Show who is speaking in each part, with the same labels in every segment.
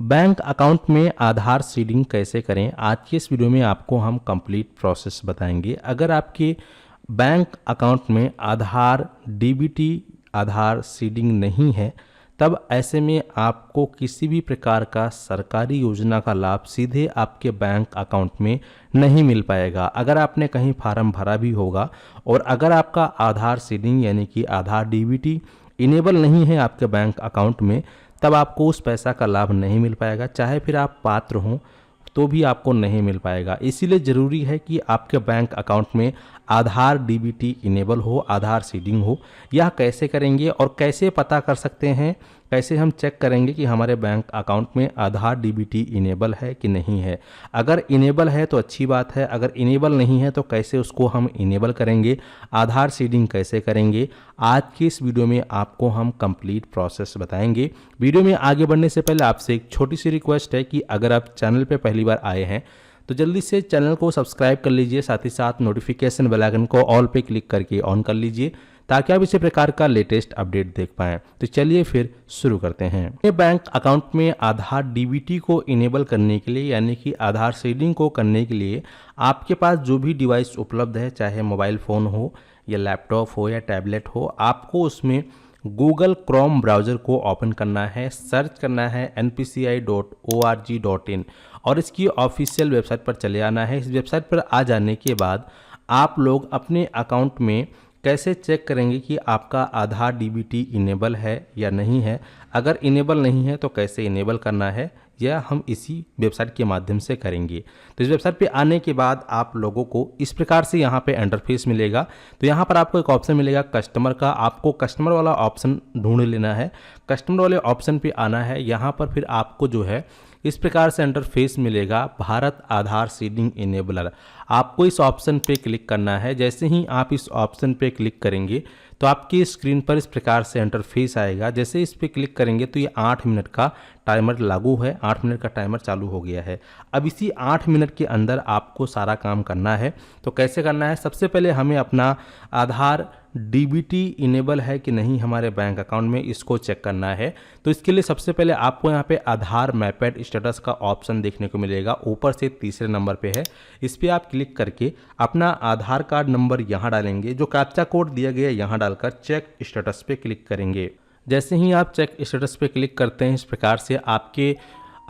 Speaker 1: Bank account में आधार seeding कैसे करें, आज की इस वीडियो में आपको हम कंप्लीट प्रोसेस बताएंगे। अगर आपके बैंक अकाउंट में आधार डीबीटी आधार सीडिंग नहीं है, तब ऐसे में आपको किसी भी प्रकार का सरकारी योजना का लाभ सीधे आपके बैंक अकाउंट में नहीं मिल पाएगा। अगर आपने कहीं फार्म भरा भी होगा और अगर आपका आधार सीडिंग यानी कि आधार डीबीटी इनेबल नहीं है आपके बैंक अकाउंट में, तब आपको उस पैसा का लाभ नहीं मिल पाएगा। चाहे फिर आप पात्र हों तो भी आपको नहीं मिल पाएगा। इसीलिए ज़रूरी है कि आपके बैंक अकाउंट में आधार डीबीटी इनेबल हो, आधार सीडिंग हो। यह कैसे करेंगे और कैसे पता कर सकते हैं, कैसे हम चेक करेंगे कि हमारे बैंक अकाउंट में आधार डीबीटी इनेबल है कि नहीं है। अगर इनेबल है तो अच्छी बात है, अगर इनेबल नहीं है तो कैसे उसको हम इनेबल करेंगे, आधार सीडिंग कैसे करेंगे, आज की इस वीडियो में आपको हम कंप्लीट प्रोसेस बताएंगे। वीडियो में आगे बढ़ने से पहले आपसे एक छोटी सी रिक्वेस्ट है कि अगर आप चैनल पर पहली बार आए हैं तो जल्दी से चैनल को सब्सक्राइब कर लीजिए, साथ ही साथ नोटिफिकेशन बेल आइकन को ऑल पे क्लिक करके ऑन कर लीजिए ताकि आप इसी प्रकार का लेटेस्ट अपडेट देख पाएं। तो चलिए फिर शुरू करते हैं। ये बैंक अकाउंट में आधार डीबीटी को इनेबल करने के लिए यानी कि आधार सीडिंग को करने के लिए आपके पास जो भी डिवाइस उपलब्ध है, चाहे मोबाइल फ़ोन हो या लैपटॉप हो या टैबलेट हो, आपको उसमें गूगल क्रोम ब्राउज़र को ओपन करना है, सर्च करना है npci.org.in और इसकी ऑफिशियल वेबसाइट पर चले आना है। इस वेबसाइट पर आ जाने के बाद आप लोग अपने अकाउंट में कैसे चेक करेंगे कि आपका आधार डीबीटी इनेबल है या नहीं है। अगर इनेबल नहीं है तो कैसे इनेबल करना है, यह हम इसी वेबसाइट के माध्यम से करेंगे। तो इस वेबसाइट पे आने के बाद आप लोगों को इस प्रकार से यहाँ पे इंटरफेस मिलेगा। तो यहाँ पर आपको एक ऑप्शन मिलेगा कस्टमर का, आपको कस्टमर वाला ऑप्शन ढूंढ लेना है। कस्टमर वाले ऑप्शन पे आना है। यहाँ पर फिर आपको जो है इस प्रकार से इंटरफेस मिलेगा, भारत आधार सीडिंग इनेबलर। आपको इस ऑप्शन पे क्लिक करना है। जैसे ही आप इस ऑप्शन पे क्लिक करेंगे तो आपकी स्क्रीन पर इस प्रकार से इंटरफेस आएगा। जैसे इस पे क्लिक करेंगे तो ये 8 मिनट का टाइमर लागू है, 8 मिनट का टाइमर चालू हो गया है। अब इसी 8 मिनट के अंदर आपको सारा काम करना है। तो कैसे करना है, सबसे पहले हमें अपना आधार डीबीटी इनेबल है कि नहीं हमारे बैंक अकाउंट में, इसको चेक करना है। तो इसके लिए सबसे पहले आपको यहाँ पे आधार मैपेड स्टेटस का ऑप्शन देखने को मिलेगा, ऊपर से तीसरे नंबर पे है। इस पर आप क्लिक करके अपना आधार कार्ड नंबर यहाँ डालेंगे, जो कैप्चा कोड दिया गया है यहाँ डालकर चेक स्टेटस पे क्लिक करेंगे। जैसे ही आप चेक स्टेटस पे क्लिक करते हैं, इस प्रकार से आपके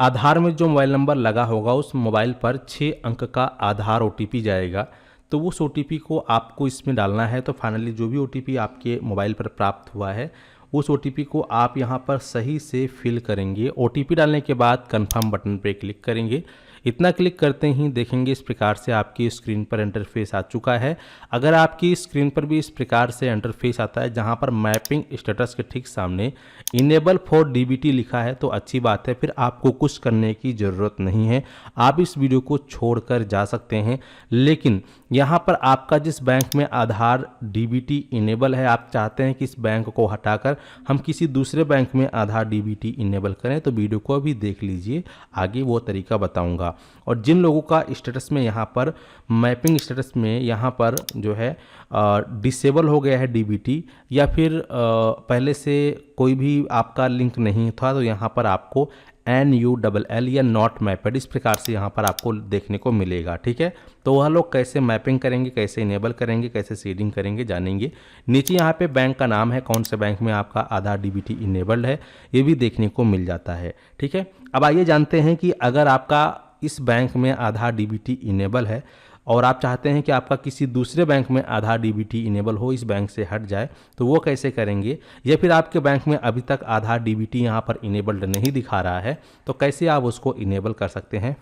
Speaker 1: आधार में जो मोबाइल नंबर लगा होगा उस मोबाइल पर 6 अंक का आधार ओटीपी जाएगा। तो उस ओटीपी को आपको इसमें डालना है। तो फाइनली जो भी ओटीपी आपके मोबाइल पर प्राप्त हुआ है उस ओटीपी को आप यहाँ पर सही से फिल करेंगे। ओटीपी डालने के बाद कंफर्म बटन पे क्लिक करेंगे। इतना क्लिक करते ही देखेंगे इस प्रकार से आपकी स्क्रीन पर इंटरफेस आ चुका है। अगर आपकी स्क्रीन पर भी इस प्रकार से इंटरफेस आता है जहां पर मैपिंग स्टेटस के ठीक सामने इनेबल फॉर डीबीटी लिखा है तो अच्छी बात है, फिर आपको कुछ करने की ज़रूरत नहीं है, आप इस वीडियो को छोड़कर जा सकते हैं। लेकिन यहाँ पर आपका जिस बैंक में आधार डीबीटी इनेबल है, आप चाहते हैं कि इस बैंक को हटाकर हम किसी दूसरे बैंक में आधार डीबीटी इनेबल करें, तो वीडियो को अभी देख लीजिए, आगे वो तरीका बताऊंगा। और जिन लोगों का स्टेटस में यहाँ पर मैपिंग स्टेटस में यहाँ पर जो है डिसेबल हो गया है डीबीटी, या फिर पहले से कोई भी आपका लिंक नहीं था, तो यहाँ पर आपको NULL या नॉट मैपेड इस प्रकार से यहाँ पर आपको देखने को मिलेगा। ठीक है, तो वह लोग कैसे मैपिंग करेंगे, कैसे इनेबल करेंगे, कैसे सीडिंग करेंगे, जानेंगे। नीचे यहाँ पे बैंक का नाम है, कौन से बैंक में आपका आधार डीबीटी इनेबल्ड है, ये भी देखने को मिल जाता है। ठीक है, अब आइए जानते हैं कि अगर आपका इस बैंक में आधार डीबीटी इनेबल है और आप चाहते हैं कि आपका किसी दूसरे बैंक में आधार डीबीटी इनेबल हो, इस बैंक से हट जाए, तो वो कैसे करेंगे। या फिर आपके बैंक में अभी तक आधार डीबीटी यहाँ पर इनेबल्ड नहीं दिखा रहा है, तो कैसे आप उसको इनेबल कर सकते हैं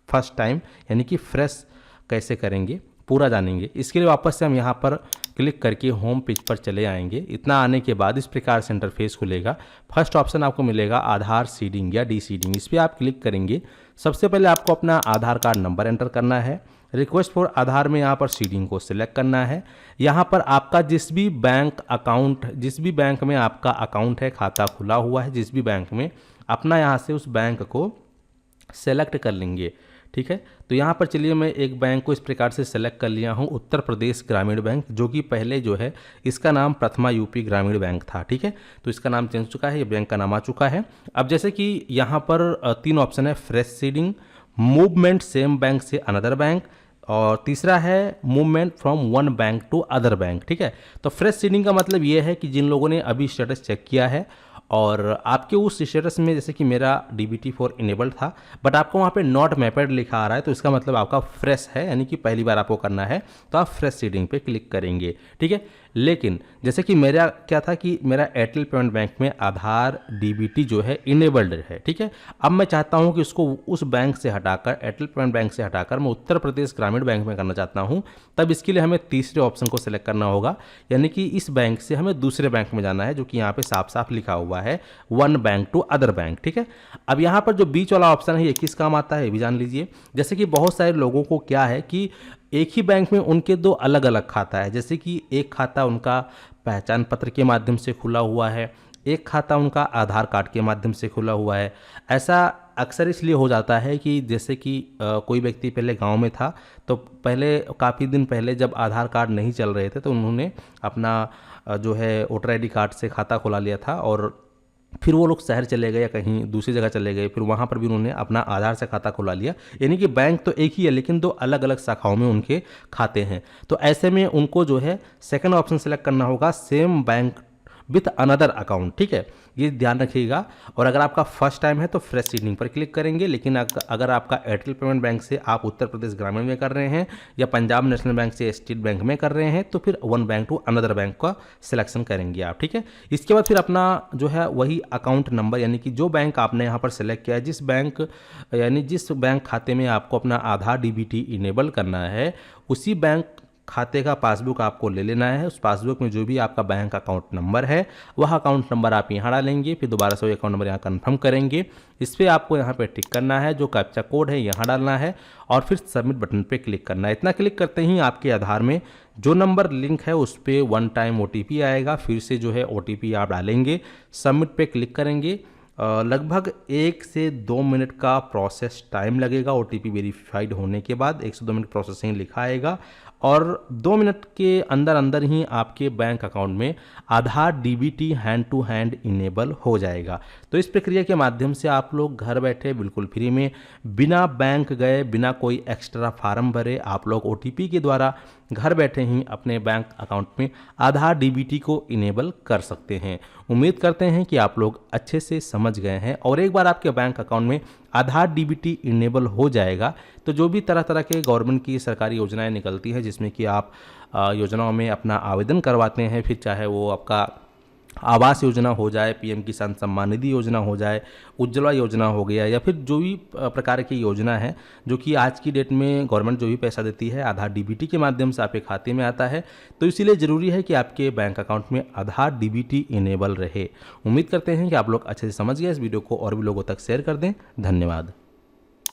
Speaker 1: फर्स्ट टाइम, यानी कि फ्रेश कैसे करेंगे, पूरा जानेंगे। इसके लिए वापस से हम यहाँ पर क्लिक करके होम पेज पर चले आएंगे। इतना आने के बाद इस प्रकार से इंटरफेस खुलेगा। फर्स्ट ऑप्शन आपको मिलेगा आधार सीडिंग या डी सीडिंग, इस पर आप क्लिक करेंगे। सबसे पहले आपको अपना आधार कार्ड नंबर एंटर करना है। रिक्वेस्ट फॉर आधार में यहाँ पर सीडिंग को सिलेक्ट करना है। यहाँ पर आपका जिस भी बैंक में आपका अकाउंट है, खाता खुला हुआ है जिस भी बैंक में, अपना यहाँ से उस बैंक को सेलेक्ट कर लेंगे। ठीक है। तो यहाँ पर चलिए मैं एक बैंक को इस प्रकार से सेलेक्ट कर लिया हूँ, उत्तर प्रदेश ग्रामीण बैंक, जो कि पहले जो है इसका नाम प्रथमा यूपी ग्रामीण बैंक था। ठीक है, तो इसका नाम चेंज चुका है, ये बैंक का नाम आ चुका है। अब जैसे कि यहाँ पर 3 ऑप्शन है, fresh seeding, movement same bank से अनदर बैंक, और तीसरा है movement from one bank to other bank. ठीक है, तो फ्रेश सीडिंग का मतलब ये है कि जिन लोगों ने अभी स्टेटस चेक किया है और आपके उस स्टेटस में, जैसे कि मेरा DBT4 इनेबल्ड था बट आपको वहाँ पे नॉट मैपेड लिखा आ रहा है, तो इसका मतलब आपका फ्रेश है, यानी कि पहली बार आपको करना है, तो आप फ्रेश सीडिंग पे क्लिक करेंगे। ठीक है, लेकिन जैसे कि मेरा क्या था कि मेरा एयरटेल पेमेंट बैंक में आधार DBT जो है इनेबल्ड है। ठीक है, अब मैं चाहता हूँ कि उसको उस बैंक से हटाकर, एयरटेल पेमेंट बैंक से हटाकर मैं उत्तर प्रदेश ग्रामीण बैंक में करना चाहता हूँ। तब इसके लिए हमें तीसरे ऑप्शन को सिलेक्ट करना होगा, यानी कि इस बैंक से हमें दूसरे बैंक में जाना है, जो कि यहाँ पे साफ साफ लिखा हुआ है one bank to other bank. ठीक है, अब यहाँ पर जो बीच वाला ऑप्शन है ये किस काम आता है ये भी जान लीजिए। जैसे कि बहुत सारे लोगों को क्या है कि एक ही बैंक में उनके 2 अलग अलग खाता है, जैसे कि एक खाता उनका पहचान पत्र के माध्यम से खुला हुआ है, एक खाता उनका आधार कार्ड के माध्यम से खुला हुआ है। ऐसा अक्सर इसलिए हो जाता है कि जैसे कि कोई व्यक्ति पहले गांव में था, तो पहले काफ़ी दिन पहले जब आधार कार्ड नहीं चल रहे थे, तो उन्होंने अपना जो है वोटर ID कार्ड से खाता खुला लिया था, और फिर वो लोग शहर चले गए या कहीं दूसरी जगह चले गए, फिर वहाँ पर भी उन्होंने अपना आधार से खाता खुला लिया। यानी कि बैंक तो एक ही है, लेकिन 2 अलग अलग शाखाओं में उनके खाते हैं। तो ऐसे में उनको जो है सेकंड ऑप्शन सेलेक्ट करना होगा, same bank with another account. ठीक है, ये ध्यान रखिएगा। और अगर आपका फर्स्ट टाइम है तो फ्रेश सीडिंग पर क्लिक करेंगे, लेकिन अगर आपका एयरटेल पेमेंट बैंक से आप उत्तर प्रदेश ग्रामीण में कर रहे हैं या पंजाब नेशनल बैंक से स्टेट बैंक में कर रहे हैं, तो फिर one bank to another bank का सिलेक्शन करेंगे आप। ठीक है, इसके बाद फिर अपना जो है वही अकाउंट नंबर, यानी कि जो बैंक आपने यहाँ पर सेलेक्ट किया है, जिस बैंक खाते में आपको अपना आधार DBT इनेबल करना है, उसी बैंक खाते का पासबुक आपको ले लेना है। उस पासबुक में जो भी आपका बैंक अकाउंट नंबर है, वह अकाउंट नंबर आप यहाँ डालेंगे, फिर दोबारा से वही अकाउंट नंबर यहाँ कंफर्म करेंगे। इस पर आपको यहाँ पे टिक करना है, जो कैप्चा कोड है यहाँ डालना है, और फिर सबमिट बटन पे क्लिक करना है। इतना क्लिक करते ही आपके आधार में जो नंबर लिंक है उस पर 1 टाइम OTP आएगा, फिर से जो है OTP आप डालेंगे, सबमिट पे क्लिक करेंगे। लगभग 1 से 2 मिनट का प्रोसेस टाइम लगेगा। OTP वेरीफाइड होने के बाद 1 से 2 मिनट प्रोसेसिंग लिखा आएगा, और 2 मिनट के अंदर अंदर ही आपके बैंक अकाउंट में Aadhaar DBT hand to hand enable हो जाएगा। तो इस प्रक्रिया के माध्यम से आप लोग घर बैठे बिल्कुल फ्री में, बिना बैंक गए, बिना कोई एक्स्ट्रा फार्म भरे, आप लोग OTP के द्वारा घर बैठे ही अपने बैंक अकाउंट में आधार DBT को इनेबल कर सकते हैं। उम्मीद करते हैं कि आप लोग अच्छे से समझ गए हैं, और एक बार आपके बैंक अकाउंट में आधार DBT इनेबल हो जाएगा तो जो भी तरह तरह के गवर्नमेंट की सरकारी योजनाएं निकलती हैं, जिसमें कि आप योजनाओं में अपना आवेदन करवाते हैं, फिर चाहे वो आपका आवास योजना हो जाए, PM किसान सम्मान निधि योजना हो जाए, उज्ज्वला योजना हो गया, या फिर जो भी प्रकार की योजना है जो कि आज की डेट में गवर्नमेंट जो भी पैसा देती है आधार DBT के माध्यम से आपके खाते में आता है। तो इसीलिए ज़रूरी है कि आपके बैंक अकाउंट में आधार DBT इनेबल रहे। उम्मीद करते हैं कि आप लोग अच्छे से समझ गए। इस वीडियो को और भी लोगों तक शेयर कर दें। धन्यवाद।